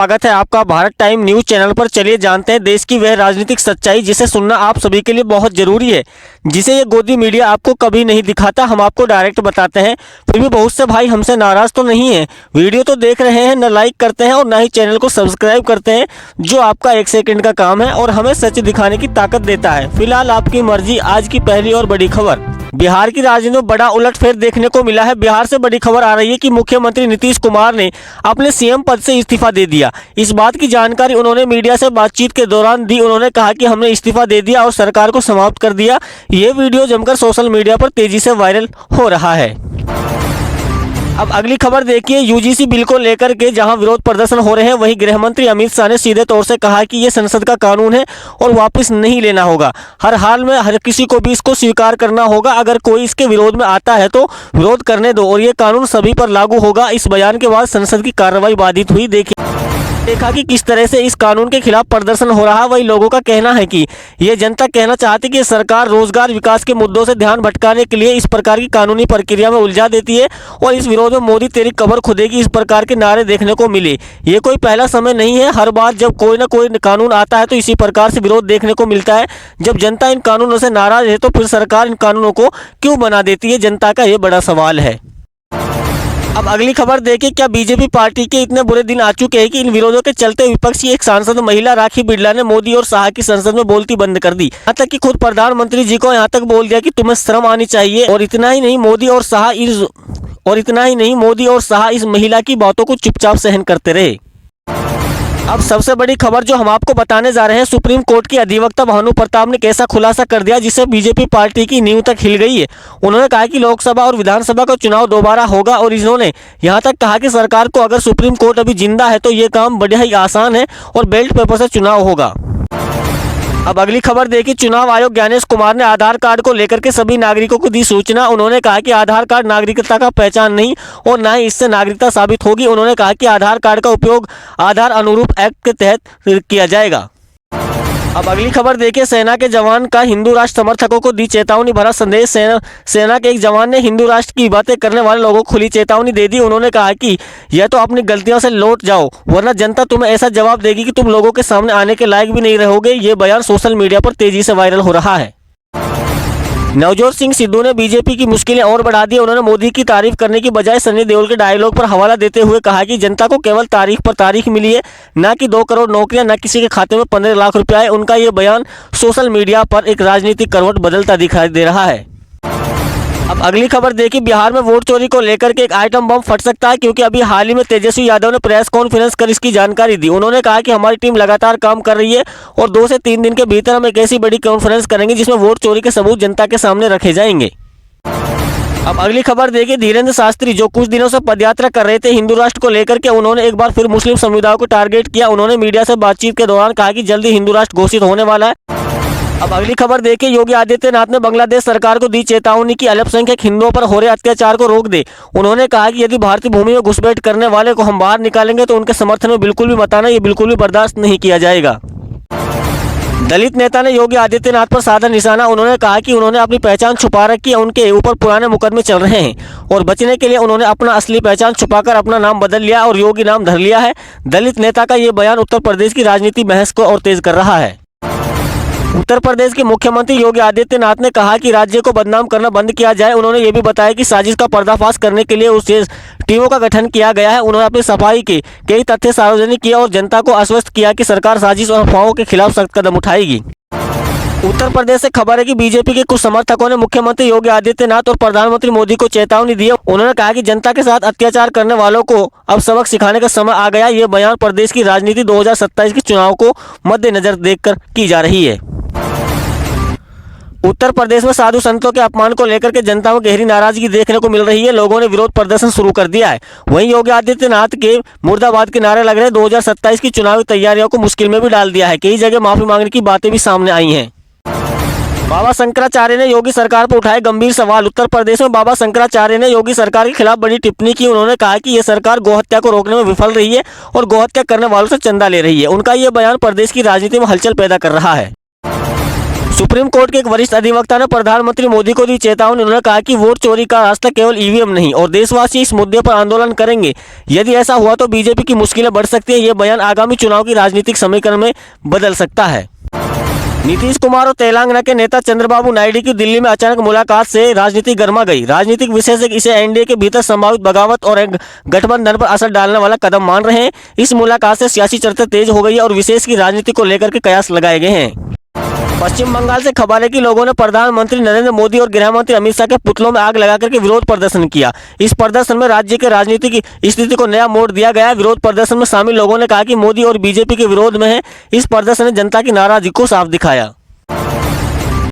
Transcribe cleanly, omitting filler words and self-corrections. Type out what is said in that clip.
स्वागत है आपका भारत टाइम न्यूज चैनल पर। चलिए जानते हैं देश की वह राजनीतिक सच्चाई जिसे सुनना आप सभी के लिए बहुत जरूरी है, जिसे ये गोदी मीडिया आपको कभी नहीं दिखाता। हम आपको डायरेक्ट बताते हैं, फिर भी बहुत से भाई हमसे नाराज तो नहीं है। वीडियो तो देख रहे हैं, न लाइक करते हैं और न ही चैनल को सब्सक्राइब करते हैं, जो आपका 1 सेकंड का काम है और हमें सच दिखाने की ताकत देता है। फिलहाल आपकी मर्जी। आज की पहली और बड़ी खबर, बिहार की राजनीति में बड़ा उलटफेर देखने को मिला है। बिहार से बड़ी खबर आ रही है कि मुख्यमंत्री नीतीश कुमार ने अपने सीएम पद से इस्तीफा दे दिया। इस बात की जानकारी उन्होंने मीडिया से बातचीत के दौरान दी। उन्होंने कहा कि हमने इस्तीफा दे दिया और सरकार को समाप्त कर दिया। ये वीडियो जमकर सोशल मीडिया पर तेजी से वायरल हो रहा है। अब अगली खबर देखिए, यूजीसी बिल को लेकर के जहां विरोध प्रदर्शन हो रहे हैं, वहीं गृह मंत्री अमित शाह ने सीधे तौर से कहा कि ये संसद का कानून है और वापस नहीं लेना होगा। हर हाल में हर किसी को भी इसको स्वीकार करना होगा। अगर कोई इसके विरोध में आता है तो विरोध करने दो और ये कानून सभी पर लागू होगा। इस बयान के बाद संसद की कार्रवाई बाधित हुई। देखा कि किस तरह से इस कानून के खिलाफ प्रदर्शन हो रहा। वही लोगों का कहना है कि ये जनता कहना चाहती है कि सरकार रोजगार विकास के मुद्दों से ध्यान भटकाने के लिए इस प्रकार की कानूनी प्रक्रिया में उलझा देती है और इस विरोध में मोदी तेरी कब्र खुदेगी, इस प्रकार के नारे देखने को मिले। ये कोई पहला समय नहीं है। हर बार जब कोई ना कोई कानून आता है तो इसी प्रकार से विरोध देखने को मिलता है। जब जनता इन कानूनों से नाराज है तो फिर सरकार इन कानूनों को क्यों बना देती है, जनता का ये बड़ा सवाल है। अब अगली खबर देखिए, क्या बीजेपी पार्टी के इतने बुरे दिन आ चुके हैं कि इन विरोधों के चलते विपक्ष की एक सांसद महिला राखी बिड़ला ने मोदी और शाह की संसद में बोलती बंद कर दी। यहाँ तक कि खुद प्रधानमंत्री जी को यहाँ तक बोल दिया कि तुम्हें शर्म आनी चाहिए। और इतना ही नहीं, मोदी और शाह इस महिला की बातों को चुपचाप सहन करते रहे। अब सबसे बड़ी खबर जो हम आपको बताने जा रहे हैं, सुप्रीम कोर्ट की अधिवक्ता भानु प्रताप ने कैसा खुलासा कर दिया जिससे बीजेपी पार्टी की नींव तक हिल गई है। उन्होंने कहा कि लोकसभा और विधानसभा का चुनाव दोबारा होगा और इन्होंने यहां तक कहा कि सरकार को अगर सुप्रीम कोर्ट अभी जिंदा है तो ये काम बड़ा ही आसान है और बैलेट पेपर से चुनाव होगा। अब अगली खबर देखिए, चुनाव आयोग ज्ञानेश कुमार ने आधार कार्ड को लेकर के सभी नागरिकों को दी सूचना। उन्होंने कहा कि आधार कार्ड नागरिकता का पहचान नहीं और न ही इससे नागरिकता साबित होगी। उन्होंने कहा कि आधार कार्ड का उपयोग आधार अनुरूप एक्ट के तहत किया जाएगा। अब अगली खबर देखिए, सेना के जवान का हिंदू राष्ट्र समर्थकों को दी चेतावनी भरा संदेश। सेना के एक जवान ने हिंदू राष्ट्र की बातें करने वाले लोगों को खुली चेतावनी दे दी। उन्होंने कहा कि यह तो अपनी गलतियों से लौट जाओ, वरना जनता तुम्हें ऐसा जवाब देगी कि तुम लोगों के सामने आने के लायक भी नहीं रहोगे। ये बयान सोशल मीडिया पर तेजी से वायरल हो रहा है। नवजोत सिंह सिद्धू ने बीजेपी की मुश्किलें और बढ़ा दी। उन्होंने मोदी की तारीफ करने की बजाय सनी देओल के डायलॉग पर हवाला देते हुए कहा कि जनता को केवल तारीख पर तारीख मिली है, ना कि 2 करोड़ नौकरियां, न किसी के खाते में 15 लाख रुपया है। उनका ये बयान सोशल मीडिया पर एक राजनीतिक करवट बदलता दिखाई दे रहा है। अब अगली खबर देखिए, बिहार में वोट चोरी को लेकर के एक आइटम बम फट सकता है, क्योंकि अभी हाल ही में तेजस्वी यादव ने प्रेस कॉन्फ्रेंस कर इसकी जानकारी दी। उन्होंने कहा कि हमारी टीम लगातार काम कर रही है और 2 से 3 दिन के भीतर हम एक ऐसी बड़ी कॉन्फ्रेंस करेंगे जिसमें वोट चोरी के सबूत जनता के सामने रखे जाएंगे। अब अगली खबर देखिए, धीरेन्द्र शास्त्री जो कुछ दिनों से पदयात्रा कर रहे थे हिंदू राष्ट्र को लेकर के, उन्होंने एक बार फिर मुस्लिम समुदाय को टारगेट किया। उन्होंने मीडिया से बातचीत के दौरान कहा कि जल्दी हिंदू राष्ट्र घोषित होने वाला है। अब अगली खबर देखिए, योगी आदित्यनाथ ने बांग्लादेश सरकार को दी चेतावनी की अल्पसंख्यक हिंदुओं पर हो रहे अत्याचार को रोक दे। उन्होंने कहा कि यदि भारतीय भूमि में घुसपैठ करने वाले को हम बाहर निकालेंगे तो उनके समर्थन में बिल्कुल भी मत आना, ये बिल्कुल भी बर्दाश्त नहीं किया जाएगा। दलित नेता ने योगी आदित्यनाथ पर साधा निशाना। उन्होंने कहा कि उन्होंने अपनी पहचान छुपा रखी है, उनके ऊपर पुराने मुकदमे चल रहे हैं और बचने के लिए उन्होंने अपना असली पहचान छुपाकर अपना नाम बदल लिया और योगी नाम धर लिया है। दलित नेता का ये बयान उत्तर प्रदेश की राजनीति बहस को और तेज कर रहा है। उत्तर प्रदेश के मुख्यमंत्री योगी आदित्यनाथ ने कहा कि राज्य को बदनाम करना बंद किया जाए। उन्होंने ये भी बताया कि साजिश का पर्दाफाश करने के लिए उस टीमों का गठन किया गया है। उन्होंने अपनी सफाई के कई तथ्य सार्वजनिक किए और जनता को आश्वस्त किया कि सरकार साजिश और अफवाहों के खिलाफ सख्त कदम उठाएगी। उत्तर प्रदेश से खबर है कि बीजेपी के कुछ समर्थकों ने मुख्यमंत्री योगी आदित्यनाथ और प्रधानमंत्री मोदी को चेतावनी दी। उन्होंने कहा कि जनता के साथ अत्याचार करने वालों को अब सबक सिखाने का समय आ गया। ये बयान प्रदेश की राजनीति 2027 के चुनाव को मद्देनजर देखकर की जा रही है। उत्तर प्रदेश में साधु संतों के अपमान को लेकर के जनता में गहरी नाराजगी देखने को मिल रही है। लोगों ने विरोध प्रदर्शन शुरू कर दिया है। वहीं योगी आदित्यनाथ के मुर्दाबाद के नारे लग रहे 2027 की चुनावी तैयारियों को मुश्किल में भी डाल दिया है। कई जगह माफी मांगने की बातें भी सामने आई हैं। बाबा शंकराचार्य ने योगी सरकार पर उठाए गंभीर सवाल। उत्तर प्रदेश में बाबा शंकराचार्य ने योगी सरकार के खिलाफ बड़ी टिप्पणी की। उन्होंने कहा कि यह सरकार गोहत्या को रोकने में विफल रही है और गोहत्या करने वालों से चंदा ले रही है। उनका यह बयान प्रदेश की राजनीति में हलचल पैदा कर रहा है। सुप्रीम कोर्ट के एक वरिष्ठ अधिवक्ता ने प्रधानमंत्री मोदी को दी चेतावनी। उन्होंने कहा कि वोट चोरी का रास्ता केवल ईवीएम नहीं और देशवासी इस मुद्दे पर आंदोलन करेंगे। यदि ऐसा हुआ तो बीजेपी की मुश्किलें बढ़ सकती हैं। ये बयान आगामी चुनाव की राजनीतिक समीकरण में बदल सकता है। नीतीश कुमार और तेलंगाना के नेता चंद्रबाबू नायडू की दिल्ली में अचानक मुलाकात से राजनीति गर्मा गई। राजनीतिक विशेषज्ञ इसे एनडीए के भीतर संभावित बगावत और एक गठबंधन पर असर डालने वाला कदम मान रहे हैं। इस मुलाकात से सियासी चर्चा तेज हो गई है और विशेष की राजनीति को लेकर के कयास लगाए गए हैं। पश्चिम बंगाल से खबर है कि लोगों ने प्रधानमंत्री नरेंद्र मोदी और गृह मंत्री अमित शाह के पुतलों में आग लगाकर के विरोध प्रदर्शन किया। इस प्रदर्शन में राज्य के राजनीतिक स्थिति को नया मोड़ दिया गया। विरोध प्रदर्शन में शामिल लोगों ने कहा कि मोदी और बीजेपी के विरोध में है। इस प्रदर्शन ने जनता की नाराजगी को साफ दिखाया।